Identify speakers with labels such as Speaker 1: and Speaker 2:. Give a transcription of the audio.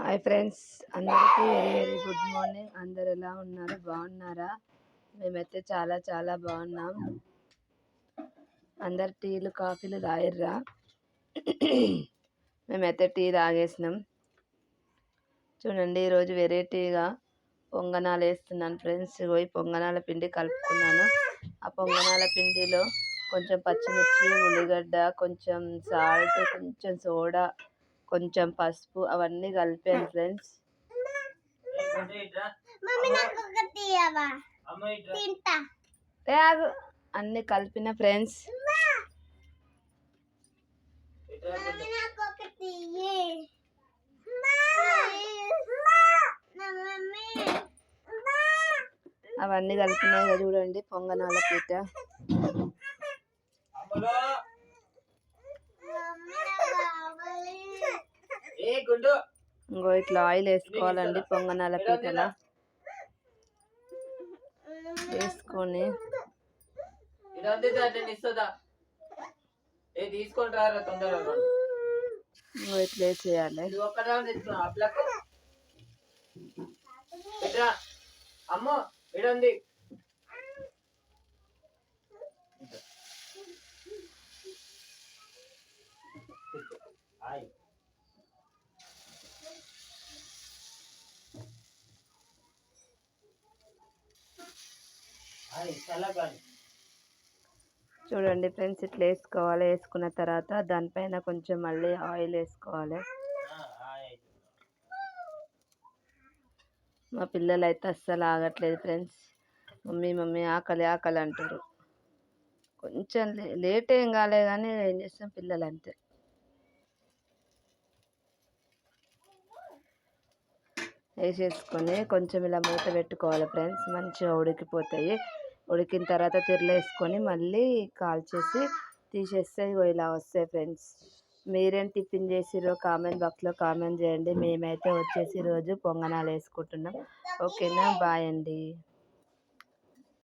Speaker 1: Hi friends, అందరికీ very very good morning. అందరు ఎలా ఉన్నారు? బాగున్నారా? మేమైతే చాలా చాలా బాగున్నాం. అందరు టీలు కాఫీలు తాగిర్రా? మేమైతే టీ తాగేసినాం. చూడండి, ఈరోజు వెరైటీగా పొంగనాలు వేస్తున్నాను ఫ్రెండ్స్. పోయి పొంగనాల పిండి కలుపుకున్నాను. ఆ పొంగనాల పిండిలో కొంచెం పచ్చిమిర్చి, ఉల్లిగడ్డ, కొంచెం సాల్ట్, కొంచెం సోడా, కొంచెం పసుపు అవన్నీ కలిపాను ఫ్రెండ్స్. అన్ని కలిపిన ఫ్రెండ్స్. అవన్నీ కలిపినాయి చూడండి, పొంగనాల పీట. ఇంకో ఇట్లా ఆయిల్ వేసుకోవాలండి పొంగనాల పీటల. వేసుకొని ఇట్లా వేసేయాలి. చూడండి ఫ్రెండ్స్, ఇట్లా వేసుకోవాలి. వేసుకున్న తర్వాత దానిపైన కొంచెం మళ్ళీ ఆయిల్ వేసుకోవాలి. మా పిల్లలు అయితే అస్సలు ఆగట్లేదు ఫ్రెండ్స్. మమ్మీ మమ్మీ ఆకలి ఆకలి అంటారు. కొంచెం లేట్ ఏం కాలే కానీ ఏం చేస్తాం, పిల్లలు అంతే. వేసేసుకొని కొంచెం ఇలా మూత పెట్టుకోవాలి ఫ్రెండ్స్. మంచిగా ఉడికిపోతాయి. ఉడికిన తర్వాత తిరలేసుకొని మళ్ళీ కాల్చేసి తీసేస్తే ఇలా వస్తాయి ఫ్రెండ్స్. మీరేం టిఫిన్ చేసిరో కామెంట్ బాక్స్లో కామెంట్ చేయండి. మేమైతే వచ్చేసి రోజు పొంగనాలు వేసుకుంటున్నాం. ఓకేనా? బాయ్ అండి.